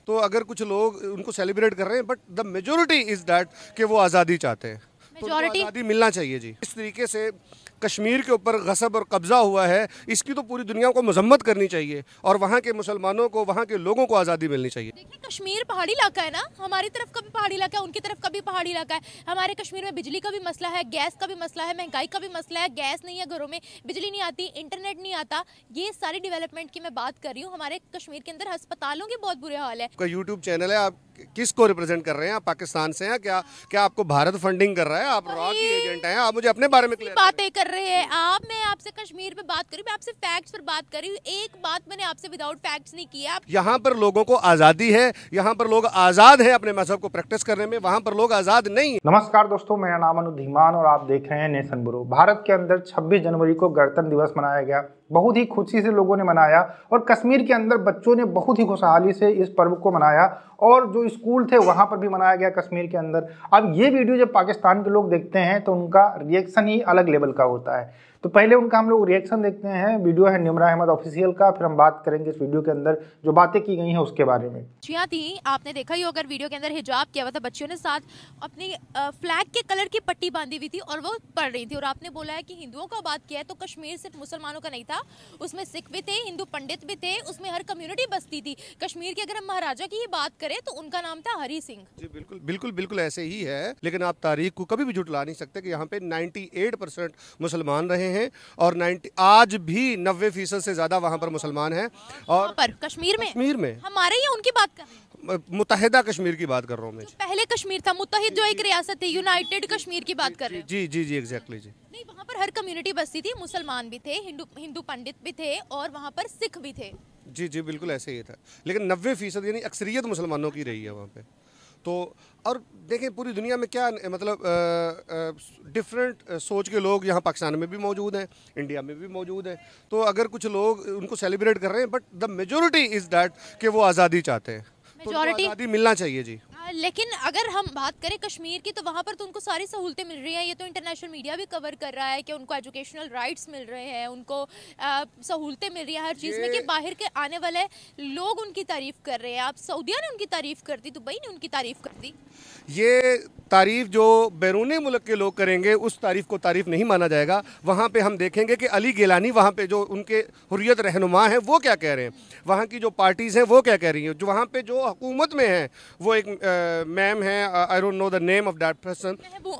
तो अगर कुछ लोग उनको सेलिब्रेट कर रहे हैं, but the majority is that कि वो आज़ादी चाहते हैं, तो उनको आज़ादी मिलना चाहिए जी। इस तरीके से कश्मीर के ऊपर गसब और कब्ज़ा हुआ है, इसकी तो पूरी दुनिया को मजम्मत करनी चाहिए और वहाँ के मुसलमानों को, वहाँ के लोगों को आज़ादी मिलनी चाहिए। देखिए, कश्मीर पहाड़ी इलाका है ना, हमारी तरफ का भी पहाड़ी इलाका है, उनकी तरफ का भी पहाड़ी इलाका है। हमारे कश्मीर में बिजली का भी मसला है, गैस का भी मसला है, महंगाई का भी मसला है। गैस नहीं है घरों में, बिजली नहीं आती, इंटरनेट नहीं आता। ये सारी डेवलपमेंट की मैं बात कर रही हूँ। हमारे कश्मीर के अंदर अस्पतालों के बहुत बुरे हाल है। आपका यूट्यूब चैनल है, आप किसको रिप्रेजेंट कर रहे हैं? आप पाकिस्तान से हैं क्या? क्या आपको भारत फंडिंग कर रहा है? आप रॉ की एजेंट हैं? आप मुझे अपने बारे में क्लियर बातें कर रहे हैं आप। मैं आपसे कश्मीर पे बात कर रही हूँ, मैं आपसे फैक्ट्स पर बात कर रही हूँ। एक बात मैंने आपसे विदाउट फैक्ट्स नहीं की है। आप यहाँ पर लोगों को आज़ादी है, यहाँ पर लोग आज़ाद हैं अपने मजहब को प्रैक्टिस करने में, वहाँ पर लोग आज़ाद नहीं। नमस्कार दोस्तों, मेरा नाम अनुधीमान और आप देख रहे हैं नेशन ब्रो। भारत के अंदर 26 जनवरी को गणतंत्र दिवस मनाया गया। बहुत ही खुशी से लोगों ने मनाया और कश्मीर के अंदर बच्चों ने बहुत ही खुशहाली से इस पर्व को मनाया और जो स्कूल थे वहाँ पर भी मनाया गया कश्मीर के अंदर। अब ये वीडियो जब पाकिस्तान के लोग देखते हैं तो उनका रिएक्शन ही अलग लेवल का होता है। तो पहले उनका हम लोग रिएक्शन देखते हैं। वीडियो है निमरा अहमद ऑफिशियल का, फिर हम बात करेंगे इस वीडियो के अंदर जो बातें की गई हैं उसके बारे में। बच्चियां थी, आपने देखा ही अगर वीडियो के अंदर हिजाब किया हुआ था बच्चियों ने, साथ अपनी फ्लैग के कलर की पट्टी बांधी हुई थी और वो पढ़ रही थी। और आपने बोला है कि हिंदुओं का बात किया है तो कश्मीर सिर्फ मुसलमानों का नहीं था, उसमें सिख भी थे, हिंदू पंडित भी थे, उसमें हर कम्युनिटी बसती थी। कश्मीर के अगर हम महाराजा की ही बात करें तो उनका नाम था हरी सिंह। जी बिल्कुल बिल्कुल बिल्कुल ऐसे ही है, लेकिन आप तारीख को कभी भी झुठला नहीं सकते कि यहाँ पे 98% मुसलमान रहे हैं और आज भी 90% से ज्यादा वहाँ पर मुसलमान हैं। और पर कश्मीर में हमारे या उनकी बात कर रहे हैं? मुत्तहिदा कश्मीर की बात कर रहा हूँ मैं। पहले कश्मीर था, मुत्तहिद जो एक रियासत थी, यूनाइटेड कश्मीर की बात कर रहे हैं। जी जी जी एग्जैक्टली जी। नहीं, वहाँ पर हर कम्युनिटी बसती थी, मुसलमान भी थे, हिंदू पंडित भी थे और वहाँ पर सिख भी थे। जी जी बिल्कुल ऐसे ही था, लेकिन 90% यानी अक्सरियत मुसलमानों की रही है वहाँ पे। तो और देखें पूरी दुनिया में क्या मतलब डिफरेंट सोच के लोग यहाँ पाकिस्तान में भी मौजूद हैं, इंडिया में भी मौजूद हैं। तो अगर कुछ लोग उनको सेलिब्रेट कर रहे हैं, but the majority is that कि वो आज़ादी चाहते हैं, तो उनको आज़ादी मिलना चाहिए जी। लेकिन अगर हम बात करें कश्मीर की तो वहाँ पर तो उनको सारी सहूलतें मिल रही हैं। ये तो इंटरनेशनल मीडिया भी कवर कर रहा है कि उनको एजुकेशनल राइट्स मिल रहे हैं, उनको सहूलतें मिल रही हैं हर चीज़ में, कि बाहर के आने वाले लोग उनकी तारीफ कर रहे हैं। आप सऊदिया ने उनकी तारीफ कर दी, दुबई ने उनकी तारीफ कर दी। ये तारीफ जो बैरूनी मुल्क के लोग करेंगे उस तारीफ को तारीफ नहीं माना जाएगा। वहाँ पे हम देखेंगे कि अली गिलानी वहाँ पे जो उनके हुर्रियत रहनुमा हैं वो क्या कह रहे हैं, वहाँ की जो पार्टीज़ हैं वो क्या कह रही हैं, जो वहाँ पे जो हुकूमत में हैं वो एक मैम है, I don't know the name of that person,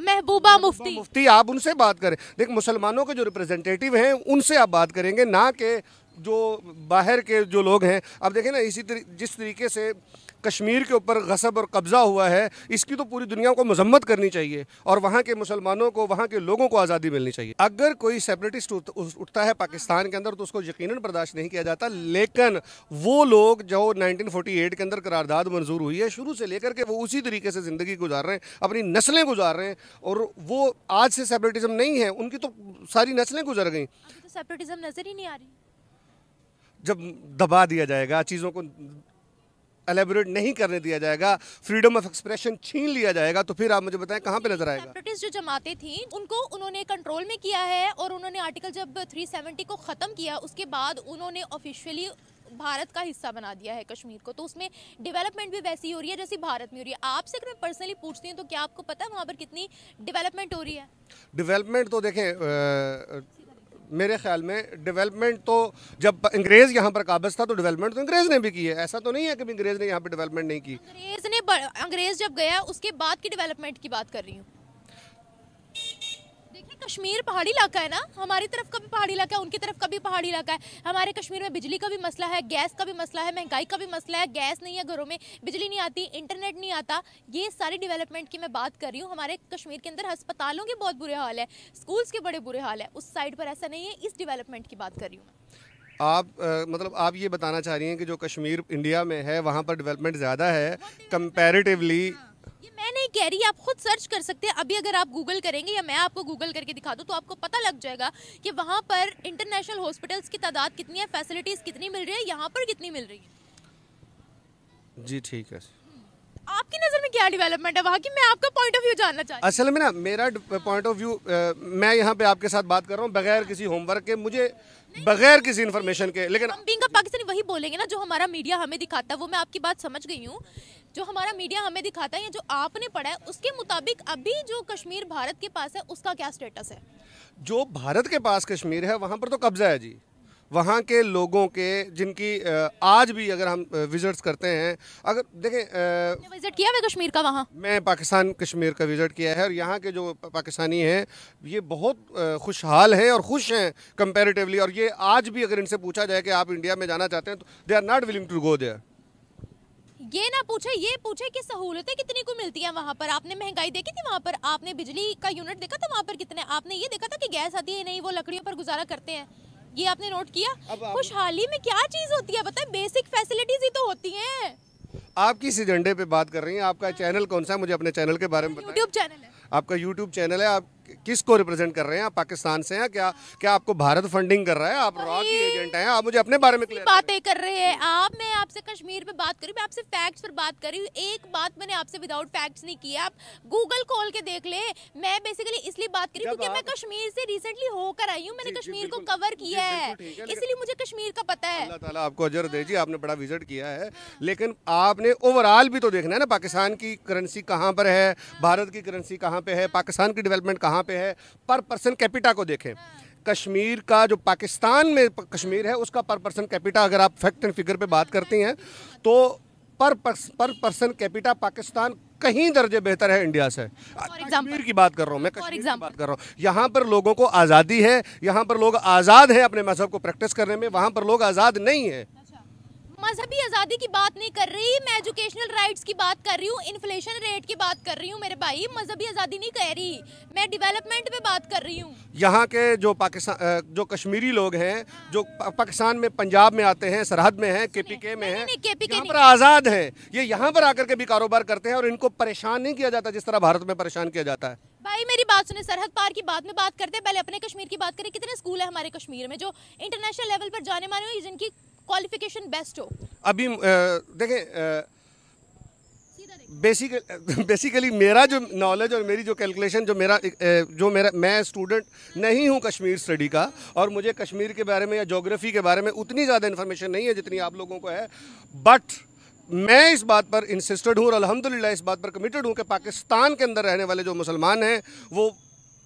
Mehbooba Mufti. आप उनसे बात करें। देख, मुसलमानों के जो रिप्रेजेंटेटिव हैं उनसे आप बात करेंगे, ना कि जो बाहर के जो लोग हैं। अब देखें ना, जिस तरीके से कश्मीर के ऊपर गसब और कब्ज़ा हुआ है, इसकी तो पूरी दुनिया को मजम्मत करनी चाहिए और वहाँ के मुसलमानों को, वहाँ के लोगों को आज़ादी मिलनी चाहिए। अगर कोई सेपरेटिस्ट उठता है पाकिस्तान के अंदर तो उसको यकीनन बर्दाश्त नहीं किया जाता, लेकिन वो लोग जो 1948 के अंदर करारदाद मंजूर हुई है, शुरू से लेकर के वो उसी तरीके से ज़िंदगी गुजार रहे हैं, अपनी नस्लें गुजार रहे हैं, और वो आज से सेपरेटिज्म नहीं है, उनकी तो सारी नस्लें गुजर गई। तो सेपरेटिज्म नजर ही नहीं आ रही। जब दबा दिया जाएगा, चीज़ों को एलेबोरेट नहीं करने दिया जाएगा, फ्रीडम ऑफ एक्सप्रेशन छीन लिया जाएगा, तो फिर आप मुझे बताएं कहाँ पे नजर आएगा। सेपरेटिस्ट जो जमातें थी उनको उन्होंने कंट्रोल में किया है और उन्होंने आर्टिकल जब 370 को ख़त्म किया उसके बाद उन्होंने ऑफिशियली भारत का हिस्सा बना दिया है कश्मीर को। तो उसमें डेवलपमेंट भी वैसी हो रही है जैसी भारत में हो रही है। आपसे अगर मैं पर्सनली पूछती हूँ तो क्या आपको पता है वहाँ पर कितनी डेवलपमेंट हो रही है? डेवलपमेंट तो देखें, मेरे ख्याल में डेवलपमेंट तो जब अंग्रेज़ यहाँ पर काबिज था तो डेवलपमेंट तो अंग्रेज़ ने भी की है। ऐसा तो नहीं है कि अंग्रेज़ ने यहाँ पर डेवलपमेंट नहीं की। अंग्रेज़ जब गया उसके बाद की डेवलपमेंट की बात कर रही हूँ। देखिए, कश्मीर पहाड़ी इलाका है ना, हमारी तरफ का भी पहाड़ी इलाका है, उनकी तरफ का भी पहाड़ी इलाका है। हमारे कश्मीर में बिजली का भी मसला है, गैस का भी मसला है, महंगाई का भी मसला है। गैस नहीं है घरों में, बिजली नहीं आती, इंटरनेट नहीं आता। ये सारी डेवलपमेंट की मैं बात कर रही हूँ। हमारे कश्मीर के अंदर अस्पतालों के बहुत बुरे हाल है, स्कूल्स के बड़े बुरे हाल है। उस साइड पर ऐसा नहीं है। इस डेवलपमेंट की बात कर रही हूँ। मतलब आप ये बताना चाह रही हैं कि जो कश्मीर इंडिया में है वहाँ पर डेवलपमेंट ज़्यादा है कंपैरेटिवली? ये मैं नहीं कह रही, आप खुद सर्च कर सकते हैं। अभी अगर आप गूगल करेंगे या मैं आपको गूगल करके दिखा दूं तो आपको पता लग जाएगा कि वहाँ पर इंटरनेशनल हॉस्पिटल्स की तादाद कितनी है, फैसिलिटीज़ कितनी मिल रही है, यहाँ पर कितनी मिल रही है। जी ठीक है। आपकी नजर में क्या डेवलपमेंट है वहाँ की? मैं आपका पॉइंट ऑफ व्यू जानना चाहती असल में ना मेरा पॉइंट ऑफ व्यू, मैं यहाँ पे आपके साथ बात कर रहा हूँ बगैर किसी होमवर्क के, मुझे बगैर किसी इन्फॉर्मेशन के, लेकिन हम बीइंग अ पाकिस्तानी वही बोलेंगे ना जो हमारा मीडिया हमें दिखाता है। वो मैं आपकी बात समझ गई हूँ, जो हमारा मीडिया हमें दिखाता है या जो आपने पढ़ा है उसके मुताबिक अभी जो कश्मीर भारत के पास है उसका क्या स्टेटस है? जो भारत के पास कश्मीर है वहाँ पर तो कब्जा है जी। वहाँ के लोगों के जिनकी आज भी अगर हम विजिट्स करते हैं, अगर देखें, विजिट किया हुआ कश्मीर का वहाँ? मैं पाकिस्तान कश्मीर का विज़िट किया है और यहाँ के जो पाकिस्तानी हैं ये बहुत खुशहाल हैं और खुश हैं कंपैरेटिवली। और ये आज भी अगर इनसे पूछा जाए कि आप इंडिया में जाना चाहते हैं तो they are not willing to go there. ये ना पूछे, ये पूछे कि सहूलतें कितनी को मिलती हैं वहाँ पर। आपने महंगाई देखी थी वहाँ पर? आपने बिजली का यूनिट देखा था वहाँ पर कितने? आपने ये देखा था कि गैस आती है नहीं, वो लकड़ियों पर गुजारा करते हैं? ये आपने नोट किया? खुशहाली में क्या चीज होती है बताए? बेसिक फैसिलिटीज ही तो होती हैं। आप किस एजेंडे पे बात कर रही हैं? आपका चैनल कौन सा है? मुझे अपने चैनल के बारे में बताएं। यूट्यूब चैनल है। आपका यूट्यूब चैनल है, आप किसको रिप्रेजेंट कर रहे हैं? आप पाकिस्तान से हैं क्या? क्या आपको भारत फंडिंग कर रहा है? आप रॉ की एजेंट हैं? आप मुझे अपने बारे में क्लियर बातें कर रहे हैं आप। मैं आपसे कश्मीर पे बात करी, मैं आपसे फैक्ट्स पर बात करी। एक बात मैंने आपसे विदाउट फैक्ट्स नहीं किया। आप गूगल खोल के देख ले। मैं बेसिकली इसलिए बात करी क्योंकि मैं कश्मीर से रिसेंटली होकर आई हूँ। मैंने कश्मीर को कवर किया है, इसलिए मुझे कश्मीर का पता है। अल्लाह ताला आपको अजर दे जी, आपने बड़ा विजिट किया है, लेकिन आपने ओवरऑल भी तो देखना है ना, पाकिस्तान की करेंसी कहाँ पर है, भारत की करेंसी कहाँ पे है, पाकिस्तान की डेवलपमेंट कहाँ पे है। पर पर्सन कैपिटा को देखें, कश्मीर का जो पाकिस्तान में कश्मीर है उसका पर पर्सन कैपिटा अगर आप फैक्ट एंड फिगर पे बात करती हैं तो पर पर्सन कैपिटा पाकिस्तान कहीं दर्जे बेहतर है इंडिया से। कश्मीर की बात कर रहा हूँ मैं, कश्मीर की बात कर रहा हूँ। यहाँ पर लोगों को आज़ादी है, यहाँ पर लोग आज़ाद हैं अपने मजहब को प्रैक्टिस करने में, वहाँ पर लोग आज़ाद नहीं है। मजहबी आज़ादी की बात नहीं कर रही मैं, एजुकेशनल राइट्स की बात कर रही हूँ, इन्फ्लेशन रेट की बात कर रही हूँ मेरे भाई। मजहबी आज़ादी नहीं कह रही मैं, डेवलपमेंट पे बात कर रही हूँ। यहाँ के जो पाकिस्तान जो कश्मीरी लोग हैं जो पाकिस्तान में पंजाब में आते हैं, सरहद में हैं, केपीके में हैं, यहाँ पर आज़ाद हैं, ये यहाँ पर आकर के भी कारोबार करते हैं और इनको परेशान नहीं किया जाता जिस तरह भारत में परेशान किया जाता है। भाई मेरी बात सुने, सरहद पार की बात में बात करते हैं, पहले अपने कश्मीर की बात करें। कितने स्कूल है हमारे कश्मीर में जो इंटरनेशनल लेवल पर जाने माने हो, जिनकी क्वालिफिकेशन बेस्ट हो? अभी देखें, बेसिकली मेरा जो नॉलेज और मेरी जो कैलकुलेशन जो मेरा मैं स्टूडेंट नहीं हूँ कश्मीर स्टडी का, और मुझे कश्मीर के बारे में या ज्योग्राफी के बारे में उतनी ज़्यादा इन्फॉर्मेशन नहीं है जितनी आप लोगों को है। बट मैं इस बात पर इंसिस्टेड हूँ और अल्हम्दुलिल्लाह इस बात पर कमिटेड हूँ कि पाकिस्तान के अंदर रहने वाले जो मुसलमान हैं वो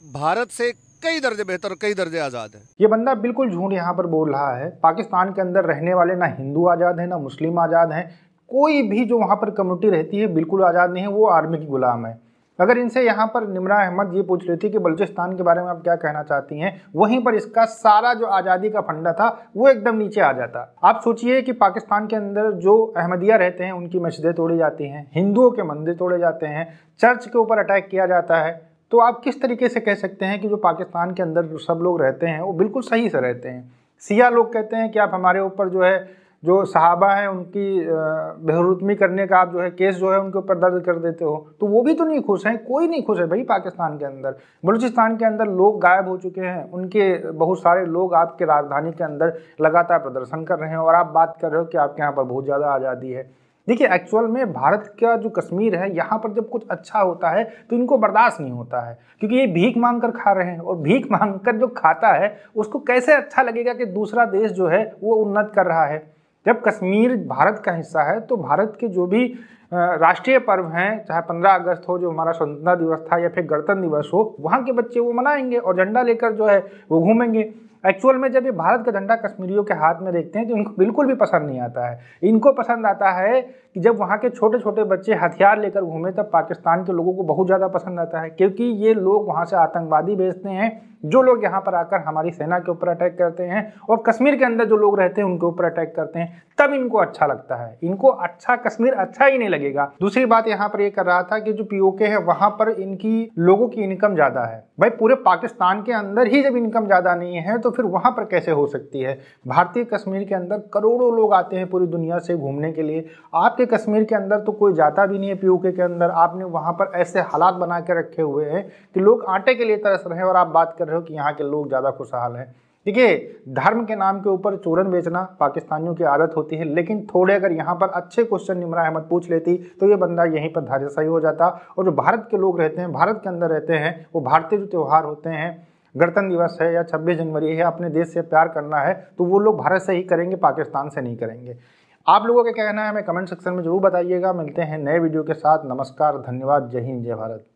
भारत से कई दर्जे बेहतर, कई दर्जे आज़ाद है। ये बंदा बिल्कुल झूठ यहाँ पर बोल रहा है। पाकिस्तान के अंदर रहने वाले ना हिंदू आज़ाद है ना मुस्लिम आज़ाद हैं। कोई भी जो वहाँ पर कम्युनिटी रहती है बिल्कुल आज़ाद नहीं है, वो आर्मी की गुलाम है। अगर इनसे यहाँ पर निमरा अहमद ये पूछ रही थी कि बलूचिस्तान के बारे में आप क्या कहना चाहती हैं, वहीं पर इसका सारा जो आज़ादी का फंडा था वो एकदम नीचे आ जाता। आप सोचिए कि पाकिस्तान के अंदर जो अहमदिया रहते हैं उनकी मस्जिदें तोड़ी जाती हैं, हिंदुओं के मंदिर तोड़े जाते हैं, चर्च के ऊपर अटैक किया जाता है। तो आप किस तरीके से कह सकते हैं कि जो पाकिस्तान के अंदर जो सब लोग रहते हैं वो बिल्कुल सही से रहते हैं? सिया लोग कहते हैं कि आप हमारे ऊपर जो है जो सहाबा हैं उनकी बेहरुतमी करने का आप जो है केस जो है उनके ऊपर दर्ज कर देते हो, तो वो भी तो नहीं खुश हैं। कोई नहीं खुश है भाई पाकिस्तान के अंदर। बलूचिस्तान के अंदर लोग गायब हो चुके हैं, उनके बहुत सारे लोग आपके राजधानी के अंदर लगातार प्रदर्शन कर रहे हैं और आप बात कर रहे हो कि आपके यहाँ पर बहुत ज़्यादा आज़ादी है। देखिए एक्चुअल में भारत का जो कश्मीर है यहाँ पर जब कुछ अच्छा होता है तो इनको बर्दाश्त नहीं होता है, क्योंकि ये भीख मांग कर खा रहे हैं और भीख मांग कर जो खाता है उसको कैसे अच्छा लगेगा कि दूसरा देश जो है वो उन्नत कर रहा है। जब कश्मीर भारत का हिस्सा है तो भारत के जो भी राष्ट्रीय पर्व हैं, चाहे 15 अगस्त हो जो हमारा स्वतंत्रता दिवस था या फिर गणतंत्र दिवस हो, वहाँ के बच्चे वो मनाएंगे और झंडा लेकर जो है वो घूमेंगे। एक्चुअल में जब ये भारत का झंडा कश्मीरियों के हाथ में देखते हैं तो इनको बिल्कुल भी पसंद नहीं आता है। इनको पसंद आता है कि जब वहाँ के छोटे छोटे बच्चे हथियार लेकर घूमे तब पाकिस्तान के लोगों को बहुत ज़्यादा पसंद आता है, क्योंकि ये लोग वहाँ से आतंकवादी भेजते हैं जो लोग यहाँ पर आकर हमारी सेना के ऊपर अटैक करते हैं और कश्मीर के अंदर जो लोग रहते हैं उनके ऊपर अटैक करते हैं, तब इनको अच्छा लगता है। इनको अच्छा कश्मीर अच्छा ही नहीं लगेगा। दूसरी बात यहाँ पर ये कर रहा था कि जो पीओके है वहाँ पर इनकी लोगों की इनकम ज़्यादा है। भाई पूरे पाकिस्तान के अंदर ही जब इनकम ज़्यादा नहीं है तो फिर वहाँ पर कैसे हो सकती है? भारतीय कश्मीर के अंदर करोड़ों लोग आते हैं पूरी दुनिया से घूमने के लिए। आपके कश्मीर के अंदर तो कोई जाता भी नहीं है पीओके के अंदर। आपने वहाँ पर ऐसे हालात बना के रखे हुए हैं कि लोग आटे के लिए तरस रहे हैं और आप बात कर रहे हो कि यहाँ के लोग ज़्यादा खुशहाल हैं। देखिए, धर्म के नाम के ऊपर चूरन बेचना पाकिस्तानियों की आदत होती है, लेकिन थोड़े अगर यहाँ पर अच्छे क्वेश्चन निमरा अहमद पूछ लेती तो ये बंदा यहीं पर धराशायी हो जाता। और जो भारत के लोग रहते हैं, भारत के अंदर रहते हैं, वो भारतीय जो त्यौहार होते हैं, गणतंत्र दिवस है या 26 जनवरी है, अपने देश से प्यार करना है तो वो लोग भारत से ही करेंगे, पाकिस्तान से नहीं करेंगे। आप लोगों का क्या कहना है हमें कमेंट सेक्शन में जरूर बताइएगा। मिलते हैं नए वीडियो के साथ। नमस्कार, धन्यवाद, जय हिंद, जय भारत।